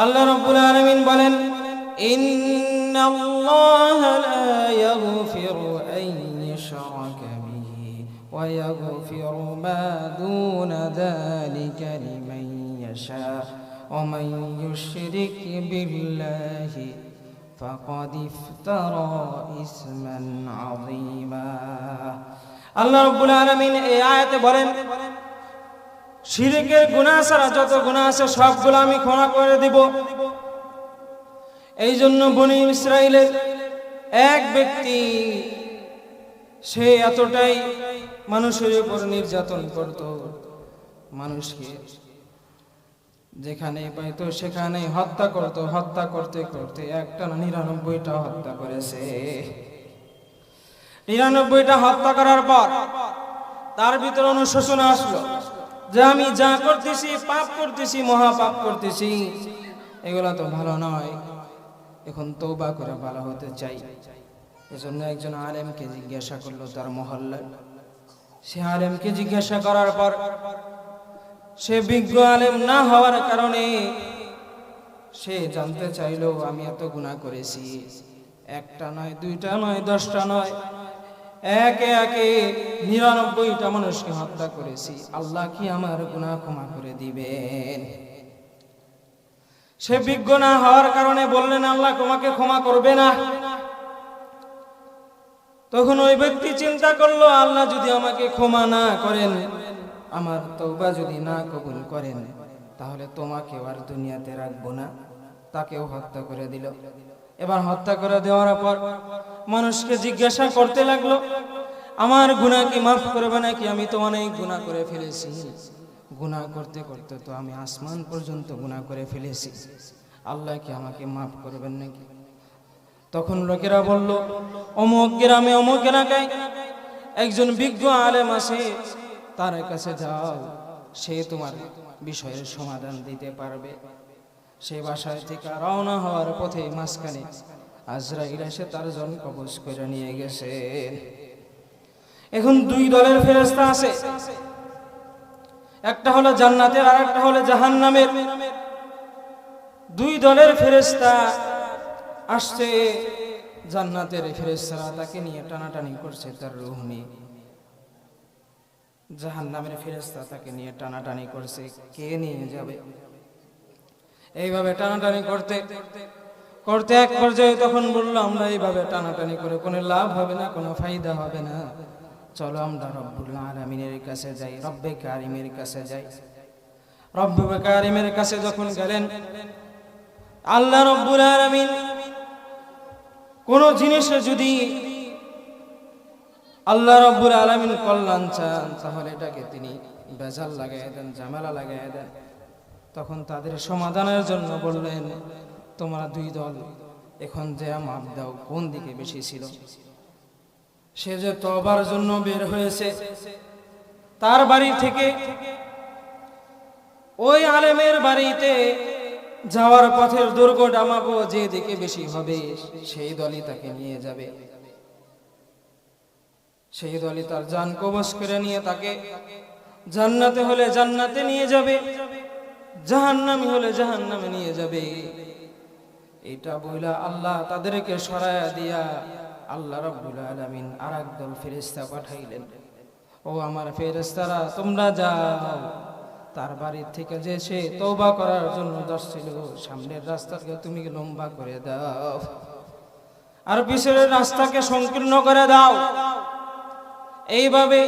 আল্লাহ রাব্বুল আলামিন বলেন, ইন্নাল্লাহা লা ইয়াগফিরু আন ইউশরাকা বিহি ওয়া ইয়াগফিরু মা দুনা যালিকা লিমান ইয়াশা ওয়া মান ইউশরিক বিল্লাহি ফাকাদ ইফতারা ইসমান আযীমা। আল্লাহ রাব্বুল আলামিন এই আয়াতে বলেন, শিরকের গুনাহ ছাড়া যত গুনাহ আছে সবগুলো আমি ক্ষমা করে দিব। এই জন্য বনী ইসরাইলের এক ব্যক্তি সে এতটাই মানুষের উপর নির্যাতন করত, মানুষকে যেখানে পাইতো সেখানে হত্যা করত। হত্যা করতে করতে একটানা 99টা হত্যা করেছে। 99টা হত্যা করার পর তার ভিতরে অনুশোচনা আসলো যে আমি যা করতেছি, পাপ করতেছি, মহাপাপ করতেছি, এগুলা তো ভালো নয়, এখন তওবা করে ভালো হতে চাই। এজন্য একজন আলেমকে জিজ্ঞাসা করলো তার মহল্লায়। সে আলেমকে জিজ্ঞাসা করার পর সে বিজ্ঞ আলেম না হওয়ার কারণে সে জানতে চাইলো আমি এত গুনাহ করেছি, একটা নয়, দুইটা নয়, 10টা নয়, একে একে 99টা মানুষকে হত্যা করেছি, আল্লাহ কি আমার গুনাহ ক্ষমা করে দিবেন? সে বিজ্ঞ না হওয়ার কারণে বললেন আল্লাহ তোমাকে ক্ষমা করবে না। তখন ওই ব্যক্তি চিন্তা করলো আল্লাহ যদি আমাকে ক্ষমা না করেন, আমার তওবা যদি না কবুল করেন, তাহলে তোমাকেও আর দুনিয়াতে রাখবো না। তাকেও হত্যা করে দিল। এবার হত্যা করে দেওয়ার পর মানুষকে জিজ্ঞাসা করতে লাগলো আমার গুনাহ কি মাফ করবে নাকি? আমি তো অনেক গুনাহ করে ফেলেছি, গুনাহ করতে করতে তো আমি আসমান পর্যন্ত গুনাহ করে ফেলেছি, আল্লাহ কি আমাকে মাফ করবেন নাকি? তখন লোকেরা বলল অমুক গ্রামে অমুক এলাকায় একজন বিজ্ঞ আলেম আছে, তার কাছে যাও, সে তোমার বিষয়ের সমাধান দিতে পারবে। সে বাসায় থেকে রওনা হওয়ার পথে মাঝখানে আজরাইল এসে তার জন কবজ করে নিয়ে গেছে। এখন দুই দলের ফেরেশতা আছে, একটা হলো জান্নাতের আর একটা হলো জাহান্নামের। দুই দলের ফেরেশতা আসছে। জান্নাতের ফেরেশতারা তাকে নিয়ে টানাটানি করছে, তার রূহ নিয়ে। জাহান্নামের ফেরেশতা তাকে নিয়ে টানাটানি করছে, কে নিয়ে যাবে? এইভাবে টানাটানি করতে করতে এক পর্যায়ে তখন বললো আমরা এইভাবে টানাটানি করে কোনো লাভ হবে না, কোনো ফায়দা হবে না, চলো আমরা রব্বুল আলামিনের কাছে যাই, রব্বে কারিমের কাছে যাই। রব্বে কারিমের কাছে যখন গেলেন, আল্লাহ রব্বুল আলামিন কোন জিনিসে যদি আল্লাহ রব্বুল আলামিন কল্যাণ চান, তাহলে এটাকে তিনি বেজাল লাগাইয়া দেন, ঝামেলা লাগাইয়া দেন। তখন তাদের সমাধানের জন্য বললেন তোমরা দুই দল এখন যে মাপ দাও কোন দিকে বেশি ছিল। সে যে তওবার জন্য বের হয়েছে, তার বাড়ি থেকে ওই আলেমের বাড়িতে যাওয়ার পথের দুর্ঘটনা মাপো যে দিকে বেশি হবে সেই দলই তাকে নিয়ে যাবে। সেই দলই তার জান কবজ করে নিয়ে তাকে জান্নাতে হলে জান্নাতে নিয়ে যাবে, জাহান্নামে হলে জাহান্নামে নিয়ে যাবে। এটা বইলা আল্লাহ তাদেরকে সরায়া দিয়া আল্লাহ রাব্বুল আলামিন আরেক দল ফেরেশতা পাঠাইলেন। ও আমার ফেরেশতারা তোমরা যাও, তার বাড়ি থেকে যে সে তওবা করার জন্য যাচ্ছিল, সামনের রাস্তাকে তুমি লম্বা করে দাও আর পিছনের রাস্তাকে সংকীর্ণ করে দাও। এইভাবে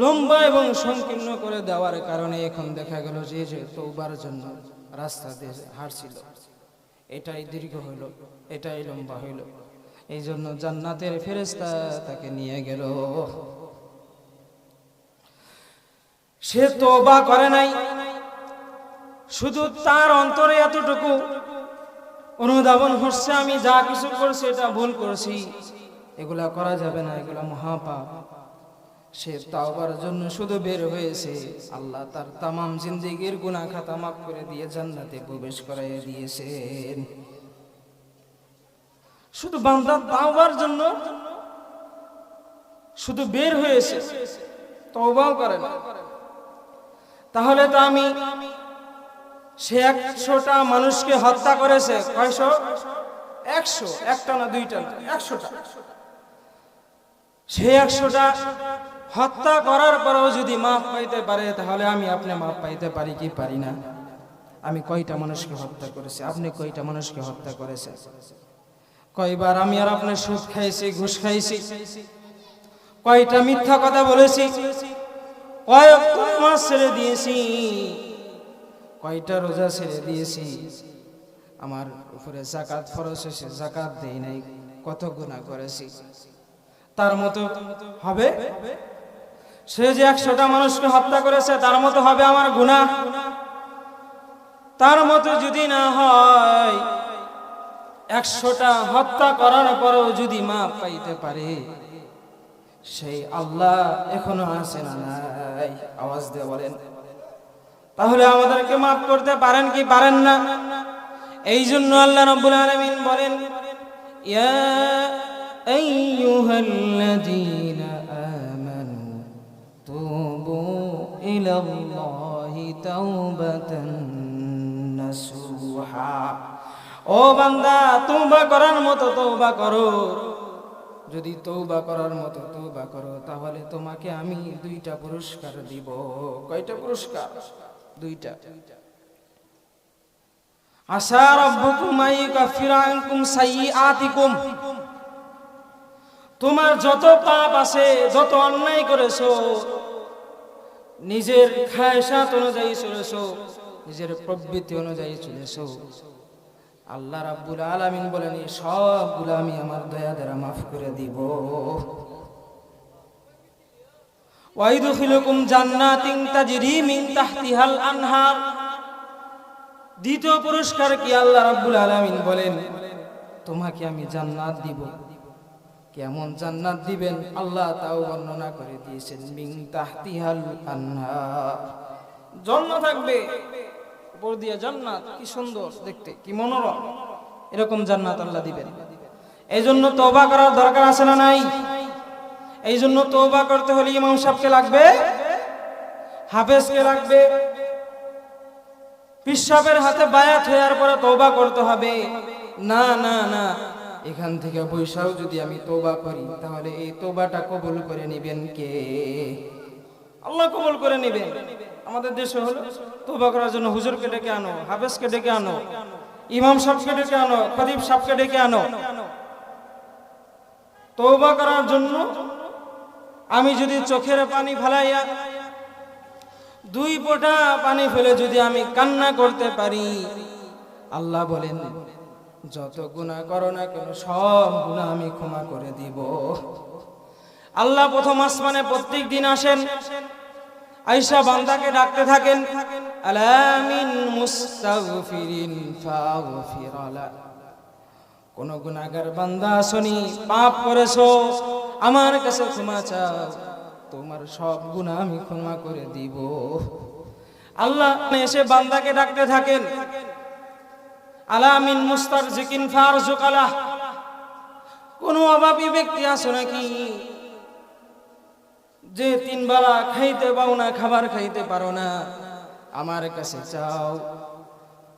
লম্বা এবং সংকীর্ণ করে দেওয়ার কারণে এখন দেখা গেল যে যে তওবার জন্য রাস্তা দিয়ে হাঁটছিল, এটাই দীর্ঘ হইল, এটাই লম্বা হইল। এই জন্য জান্নাতের ফেরেশতা তাকে নিয়ে গেল। সে তওবা করে নাই, শুধু তার অন্তরে এতটুকু অনুধাবন হচ্ছে আমি যা কিছু করছি এটা ভুল করছি, এগুলা করা যাবে না, এগুলা মহাপাপ। সে তাওবার জন্য শুধু বের হয়েছে, আল্লাহ তার তামাম জিন্দেগির গুনাহ খাতা মাফ করে দিয়ে জান্নাতে প্রবেশ করাইয়া দিয়েছেন। শুধু বান্দা তাওবার জন্য শুধু বের হয়েছে, তওবাও করে না। তাহলে তো আমি সে 100টা মানুষকে হত্যা করেছে। কয়শো? 100, একটা না দুইটা না, 100টা। সে 100টা হত্যা করার পরেও যদি মাফ পাইতে পারে, তাহলে আমি আপনি মাফ পাইতে পারি কি পারি না? আমি কয়টা মানুষকে হত্যা করেছি? আপনি কয়টা মানুষকে হত্যা করেছেন? কয়বার আমি আর আপনি সুদ খাইছি, ঘুষ খাইছি? কয়টা মিথ্যা কথা বলেছি? কয়েক মাস ছেড়ে দিয়েছি? কয়টা রোজা ছেড়ে দিয়েছি? আমার উপরে যাকাত ফরজ হয়েছে, যাকাত দেই নাই, কত গুনাহ করেছি? তার মতো হবে? সে যে 100টা মানুষকে হত্যা করেছে, তার মতো হবে আমার গুনাহ? তার মতো যদি না হয়, 100টা হত্যা করার পরেও যদি মাফ পাইতে পারে, সেই আল্লাহ এখনো আছে না নাই? আওয়াজ দিয়ে বলেন। তাহলে আমাদেরকে মাফ করতে পারেন কি পারেন না? এই জন্য আল্লাহ রাব্বুল আলামিন বলেন, ইয়া আইয়ুহাল্লাযীনা আমানু তুবু ইলাল্লাহি তাওবাতান নাসুহা। ও বান্দা, তওবা করার মতো তওবা করো। যদি তওবা করার মতো তওবা করো, তাহলে তোমাকে আমি 2টা পুরস্কার দিব। কয়টা পুরস্কার? 2টা। আসা রাব্বুকুম আইয়ুকাফিরা আনকুম সাইয়্যাতিকুম। তোমার যত পাপ আছে, যত অন্যায় করেছো, নিজের খায়সাত অনুযায়ী চলেছো, নিজের প্রবৃত্তি অনুযায়ী চলেছো, আল্লাহ রাব্বুল আলামিন বলেন এই সবগুলো আমি আমার দয়া দ্বারা মাফ করে দিব। ওয়াইদুখিলুকুম জান্নাতিন তাজরি মিন তাহতিহাল আনহার। দ্বিতীয় পুরস্কার কি? আল্লাহ রাব্বুল আলামিন বলেন তোমাকে আমি জান্নাত দিব। কেমন জান্নাত দিবেন আল্লাহ তাও বর্ণনা করে দিয়েছেন। মিন তাহতিহাল আনহার, ঝর্ণা থাকবে উপর দিয়ে, জান্নাত কি সুন্দর দেখতে, কি মনোরম, এরকম জান্নাত আল্লাহ দিবেন। এই জন্য তওবা করার দরকার আছে না নাই? এই জন্য তওবা করতে হলে ইমাম সাহেবকে লাগবে, হাফেজকে লাগবে, পীর সাহেবের হাতে বায়াত হওয়ার পরে তওবা করতে হবে। না না না, এখান থেকে বৈশাও যদি আমি তওবা করি, তাহলে এই তওবাটা কবুল করে নেবেন কে? আল্লাহ কবুল করে নেবেন। আমাদের দেশে হলো তওবা করার জন্য হুজুরকে ডেকে আনো, হাফেজকে ডেকে আনো, ইমাম সাহেবকে ডেকে আনো, খতিব সাহেবকে ডেকে আনো। তওবা করার জন্য আমি যদি চোখের পানি ফেলাইয়া 2 ফোঁটা পানি ফেলে যদি আমি কান্না করতে পারি, আল্লাহ বলেন যত গুনাহ করো না কেন সব গুনাহ আমি ক্ষমা করে দিব। আল্লাহ প্রথম আসমানে প্রত্যেক দিন আসেন, আয়েশা বান্দাকে ডাকতে থাকেন, আলামিন মুস্তাগফিরিন ফাগফিরালা। কোন গুনাহগার বান্দা আসনি, পাপ করেছো, আমার কাছে ক্ষমা চাও, তোমার সব গুনাহ আমি ক্ষমা করে দিব। আল্লাহ এসে বান্দাকে ডাকতে থাকেন, আলামিন মুস্তারজিকিন ফারজুকালা। কোন অভাবী ব্যক্তি আছে নাকি যে 3 বেলা খাইতে পাও না, খাবার খাইতে পারো না, আমার কাছে চাও।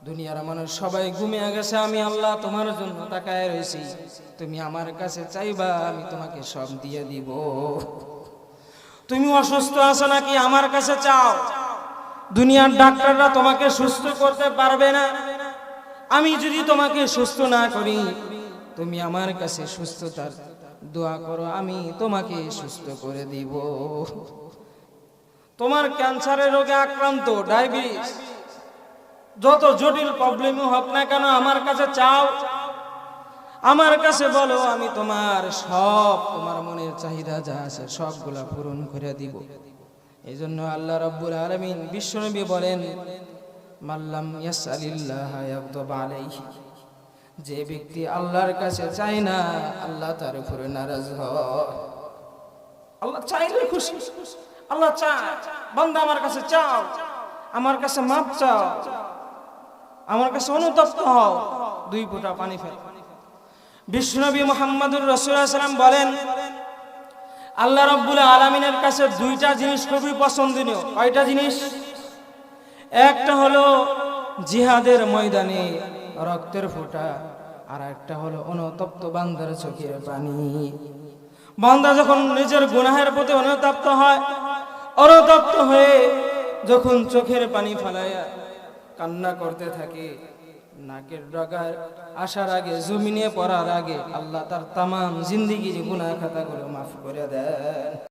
দুনিয়ার মানুষ সবাই ঘুমিয়ে গেছে, আমি আল্লাহ তোমার জন্য তাকায় রয়েছি, তুমি আমার কাছে চাইবা, আমি তোমাকে সব দিয়ে দিব। তুমি অসুস্থ আছো নাকি, আমার কাছে চাও। দুনিয়ার ডাক্তাররা তোমাকে সুস্থ করতে পারবে না, আমি যদি তোমাকে সুস্থ না করি, তুমি আমার কাছে সুস্থতার দোয়া করো, আমি তোমাকে সুস্থ করে দিব। তোমার ক্যান্সারের রোগে আক্রান্ত, ডায়াবেটিস, যত জটিল প্রবলেমই হোক না কেন, আমার কাছে চাও, আমার কাছে বলো, আমি তোমার সব, তোমার মনের চাহিদা যা আছে সবগুলা পূরণ করে দিব। এই জন্য আল্লাহ রাব্বুল আলামিন বিশ্বনবী বলেন, মাল্লাম ইয়াসআলিল্লাহ ইয়াগদাব আলাইহি। যে ব্যক্তি আল্লাহর কাছে চায় না, আল্লাহ তার উপরে নারাজ হয়। আল্লাহ চাইলে খুশি, আল্লাহ চায় বান্দা আমার কাছে চাও, আমার কাছে মাপ চাও, আমার কাছে অনুতপ্ত হও, 2 ফোঁটা পানি ফেল। বিশ্বনবী মুহাম্মদুর রাসূলুল্লাহ সাল্লাল্লাহু আলাইহি ওয়াসাল্লাম বলেন, আল্লাহ রাব্বুল আলামিনের কাছে 2টা জিনিস খুবই পছন্দনীয়। কয়টা জিনিস? একটা হলো জিহাদের ময়দানে রক্তের ফোঁটা, আর একটা হলো অনুতপ্ত বান্দার চোখের পানি। বান্দা যখন নিজের গুনাহের প্রতি অনুতপ্ত হয়, অনুতপ্ত হয়ে যখন চোখের পানি ফেলাইয়া কান্না করতে থাকে, নাকের ডগায় আসার আগে, জমিনে পড়ার আগে আল্লাহ তার তামাম জিন্দেগির গুনাহ খাতাগুলো মাফ করে দেন।